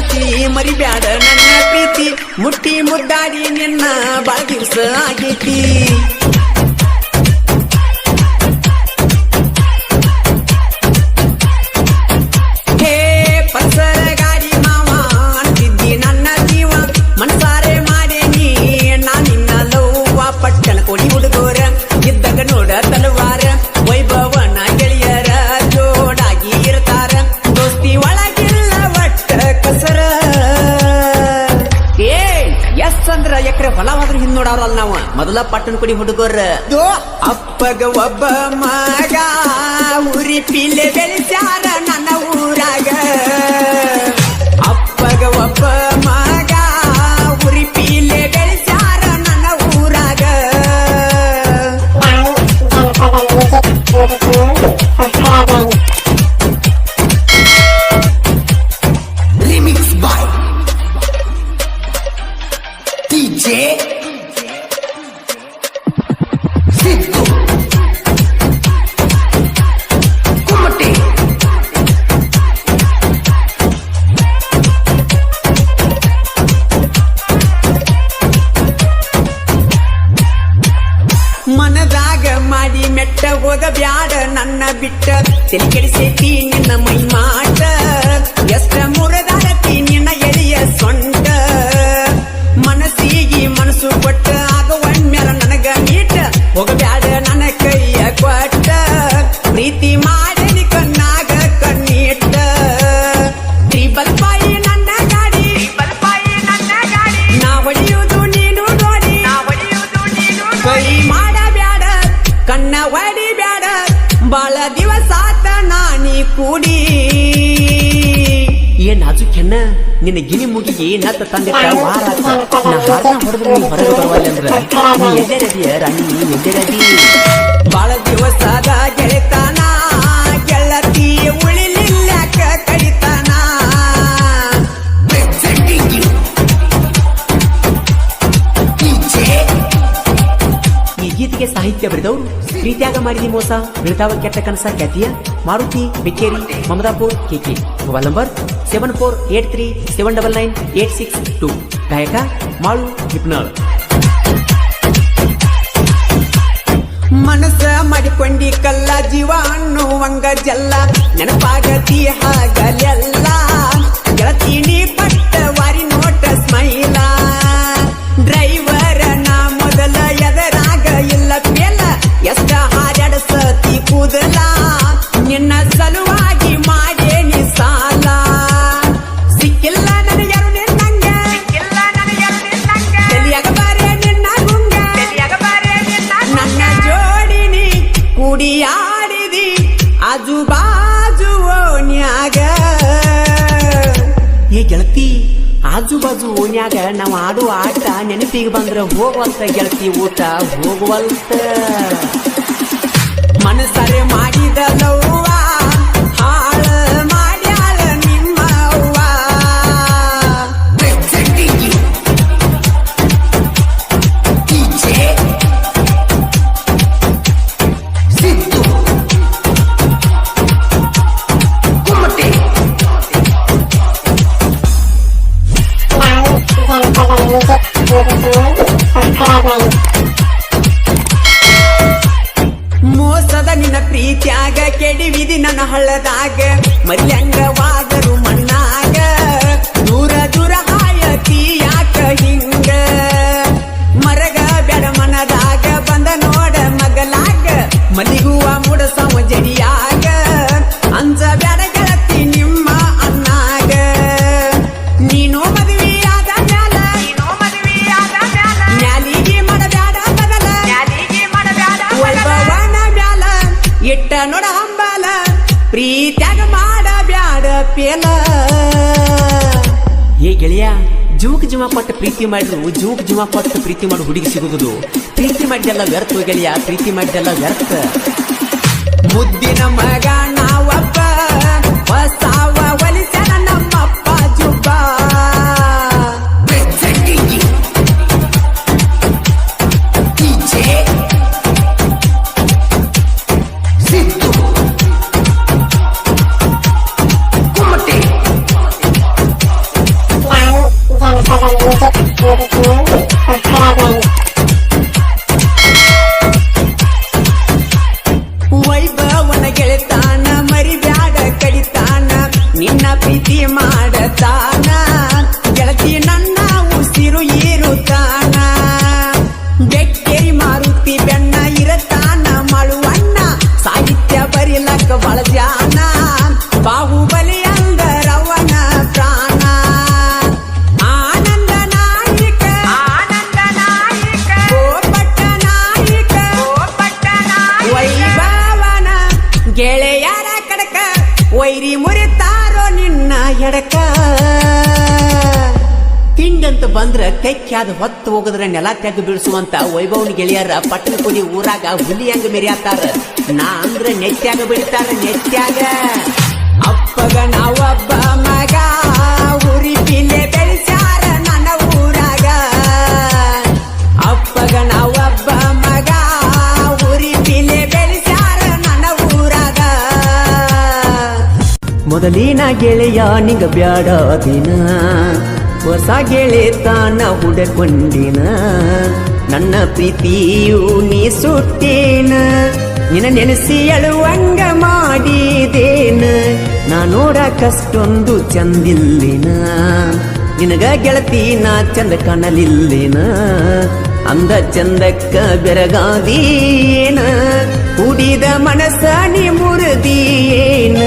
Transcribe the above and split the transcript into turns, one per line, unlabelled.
ಗೆಳತಿ ಮರಿಬ್ಯಾಡ ನನ್ನ ಪ್ರೀತಿ ಮುಟ್ಟಿ ಮುದ್ದಾಡಿ ನಿನ್ನ ಬಾಳ ದಿವಸ ಆಗೈತಿ ಹೇ ಪಲ್ಸರ ಗಾಡಿ ಮಾವ ಅಂತಿದ್ದಿ ನನ್ನ ಜೀವ ಮನಸಾರೆ ಮಾಡೇನಿ ನಾ ನಿನ್ನ ಲವ್ವ ಪಟ್ಟಣ ಕೊಡಿ ಹುಡುಗೋರ ಇದ್ದಾಗ ನೋಡ ತಲವಾರ ವೈಭವನ ಗೆಳೆಯರ ಜೋಡಾಗಿ ಇರ್ತಾರ ದೋಸ್ತಿ ಒಳಗಿಲ್ಲ ಒಟ್ಟ ಕಸರ ಅಂದ್ರ ಎಕರೆ ಹೊಲ ಹೋದ್ರ ಹಿಂದ್ ನೋಡವ್ರಲ್ಲ ನಾವ ಮೊದಲ ಪಟ್ಟಣ ಕೊಡಿ ಹುಡುಗೋರ ಅಪ್ಪಗ ಒಬ್ಬ ಮಗ ಉರಿ ಪಿಲ್ಲೆ ಬೆಳೆಸ್ಯಾರ ನನ್ನ ಊರಾಗ ಅಪ್ಪಗ ಒಬ್ಬ ಮಗ ಉರಿ ಪಿಲ್ಲೆ ಬೆಳೆಸ್ಯಾರ ನನ್ನ ಊರಾಗ ರಿಮಿಕ್ಸ್ ಬಾಯ್ DJ Sidhu Kumate ಮನದಾಗ ಮಾಡಿ ಮೆಟ್ಟ ಹೋಗ ಬ್ಯಾಡ ನನ್ನ ಬಿಟ್ಟ ತಲೆ ಕೆಡಿಸೈತಿ ನಿನ್ನ ಮೈ ಮಾಟ ಎಷ್ಟ ಮುರದಾರತಿ ನಿನ್ನ ಎಳೆಯ ಸೊಂಟ ಮನಸ್ಸಿಗೆ ಮನಸ್ಸು ಕೊಟ್ಟ ಆಗ ಒಣ್ಮ್ಯಾರ ನನಗ ಮೀಟ ಹೋಗಬ್ಯಾಡ ನನ್ನ ಕೈಯ ಕೊಟ್ಟ ಪ್ರೀತಿ ಮಾಡಲಿ ಕಣ್ಣಾಗ ಕಣ್ಣೀಟ ತ್ರಿಬಲ್ ಪಾಯಿ ನನ್ನ ಗಾಡಿ ನಾ ಹೊಡೆಯುವುದು ನೀನು ನೋಡಿ ಕೈ ಮಾಡಬ್ಯಾಡ ಕಣ್ಣ ಹೊಡಿಬ್ಯಾಡ ಬಾಳ ದಿವಸ ಆತ ನಾನಿ ಕೂಡಿ ಏನ್ ನಾಜು ಕೆನ್ನ ನಿನ್ನ ಗಿನಿ ಮುಗಿಗೆ ನತ್ತ ತಂದಿಟ್ಟ ವಾರ ನಾ ಹಾಡ ಹೊಡೆದ್ರೆ ನೀ ಹೊರಗೆ ಬರವಲ್ಲ ಅಂದ್ರ ನೀ ಎದೆರದಿಯ ರಾಣಿ ಎದೆರದಿ ಬಾಳ ದಿವಸದ ಗೆಳೆತನ ಗೆಳತಿ ಉಳಿಲಿಲ್ಲಕ ಕಡಿತನ ಈ ಗೀತೆಗೆ ಸಾಹಿತ್ಯ ಬರೆದವರು ಪ್ರೀತಿಯಾಗ ಮಾಡಿದಿ ಮೋಸ ಬೀಳ್ತಾವ ಕೆಟ್ಟ ಕನಸ ಖ್ಯಾತಿಯ Maruti Bikkeri Mamadapur KK mobile number 7483799862 ಗಾಯಕ ಮಾಳು ಹಿಪ್ನಾಳ್ ಮನಸ್ಸ ಮಾಡಿಕೊಂಡಿ ಕಲ್ಲ ಜೀವ ಅನ್ನುವಂಗ ಜಲ್ಲ ನೆನಪಾಗತಿ ಹಾಗಲೆಲ್ಲ ಗೆಳತಿ ನೀ ಪಟ್ಟ ವಾರಿ ನೋಟ ಸ್ಮೈಲ ಡ್ರೈವರ ನಾ ಮೊದಲ ಎದರಾಗ ಇಲ್ಲ ಪೇಲ ಎಷ್ಟ ಹಾರ್ಯಾಡ ಸತಿ ಕೂದಲ ನಿನ್ನ ಸಲುವಾಗಿ ಮಾಡೇನಿ ಸಾಲ ಸಿಕ್ಕಿಲ್ಲ ನನಗ್ಯಾರು ನಿನ್ನಂಗ ತಲಿಯಾಗ ಬಾರೆ ನಿನ್ನ ಗುಂಗ ನನ್ನ ಜೋಡಿನಿ ಕುಡಿಯಾಡಿದಿ ಆಜು ಬಾಜು ಓಣ್ಯಾಗ ಏ ಗೆಳತಿ ಆಜು ಬಾಜು ಓಣ್ಯಾಗ ನಾವು ಆಡು ಆಟ ನೆನಪಿಗೆ ಬಂದ್ರ ಹೋಗುವಂತ ಗೆಳತಿ ಊಟ ಹೋಗುವಂತ ಮನಸ್ಸಾರೆ ಮಾಡಿದ ಲವ್ವ ಹಾಳ ಮಾಡ್ಯಾಳ ನಿಮ್ಮ ಅವ್ವ ಸಿದ್ದು ಕುಮಟೆ ಮೋಸದ ನಿನ್ನ ಪ್ರೀತಿಯಾಗ ಕೆಡಿವಿದಿ ನನ್ನ ಹಳ್ಳದಾಗ ಮಲ್ಯಂಗವಾದರು ಮಣ್ಣಾಗ ದೂರ ದೂರ ಹಾಯತಿ ಯಾಕ ಹಿಂಗ ಮರಗ ಬೆಡ ಮನದಾಗ ಬಂದ ನೋಡ ಮಗಲಾಗ ಮಲಿಗುವ ಮುಡಸವ ಜಡಿಯಾಗ ಅಂಜ ಬ್ಯಾಡ ಗೆಳತಿ ನಿಮ್ಮ ಅನ್ನಾಗ ನೀನು ಮದುವೆಯಾದ ಮ್ಯಾಲ ಮ್ಯಾಲಿಗೆ ಮಾಡಬ್ಯಾಡ ಬದಲ ವೈಭವನ ಮ್ಯಾಲ ಇಟ್ಟ ನೋಡ ಹಂಬಲ ಪ್ರೀತ್ಯಾಗ ಮಾಡಬ್ಯಾಡ ಪೇಲ ಏ ಗೆಳೆಯ ಜೂಕ್ ಜುಮ ಕೊಟ್ಟ ಪ್ರೀತಿ ಮಾಡಿದ್ರು ಜೂಕ್ ಜುಮ ಕೊಟ್ಟ ಪ್ರೀತಿ ಮಾಡಿ ಹುಡುಗಿ ಸಿಗುವುದು ಪ್ರೀತಿ ಮಾಡಿದೆಲ್ಲ ವ್ಯರ್ಥ ಗೆಳೆಯ ಪ್ರೀತಿ ಮಾಡಿದೆಲ್ಲ ವ್ಯರ್ಥ ಮುದ್ದಿನ ಮಗ ನಾವಪ್ಪ ಹೊಸಾವ ಒಲಿಸನ ನಮ್ಮಪ್ಪ ಜುಬ್ಬ ಸಿದ್ದು ಕುಮಟೆ ಮಾಡ್ತಾನ ಗೆಳತಿ ನನ್ನ ಉಸಿರು ಇರುತ್ತಾನ ಬೆಕ್ಕೇರಿ ಮಾರುತಿ ಬೆನ್ನ ಇರತಾನ ಮಳುವಣ್ಣ ಸಾಹಿತ್ಯ ಬರಿಲಕ್ಕ ಬಳಜಾನ ಬಾಹುಬಲಿ ಅಂದರವನ ಪ್ರಾಣ ಆನಂದ ನಾಯಿಕ ಗೋಪಟ್ಟ ನಾಯಿಕ ವೈಭವನ ಗೆಳೆಯರ ಕಡಕ ವೈರಿ ಮುರಿತಾರೋ ನಿನ್ನ ಎಡಕ ತಿಂಡಂತ ಬಂದ್ರ ಕೈಕ್ಯಾದ ಹೊತ್ತು ಹೋಗದ್ರ ನೆಲ ತೆಗೆದು ಬೀಳಿಸುವಂತ ವೈಭವನ ಗೆಳೆಯರ ಪಟ್ಟಣ ಕೊಡಿ ಊರಾಗ ಹುಲಿಯಂಗ ಮೆರಿಯಾತಾರ ನಾ ಅಂದ್ರ ನೆತ್ಯಾಗ ಬಿಡ್ತಾರ ನೆತ್ಯಾಗ ಅಪ್ಪಗ ನಾವೊಬ್ಬ ಮಗ ಉರಿ ಪಿಲೆ ಬೆಳೆಸ್ಯಾರ ನನ್ನ ಊರಾಗ ಅಪ್ಪಗ ನಾವೊಬ್ಬ ಮಗ ಉರಿ ಪಿಲೆ ಬೆಳೆಸ್ಯಾರ ನನ್ನ ಊರಾಗ ಮೊದಲಿನ ಗೆಳೆಯ ನಿಂಗ ಬ್ಯಾಡ ದಿನ ಹೊಸ ಗೆಳೆತನ ಹುಡಕೊಂಡಿನ ನನ್ನ ಪ್ರೀತಿಯು ನೀ ಸುಟ್ಟೇನ ನಿನ್ನ ನೆನೆಸಿ ಅಳುವಂಗ ಮಾಡಿದೇನ ನಾ ನೋಡಕಷ್ಟೊಂದು ಚಂದಿಲ್ಲಿನ ನಿನಗ ಗೆಳತಿ ನಾ ಚಂದ ಕಾಣಲಿಲ್ಲಿನ ಅಂದ ಚಂದಕ್ಕ ಬೆರಗಾದೀನ ಕುಡಿದ ಮನಸ್ಸ ನೀ ಮುರಿದೀನ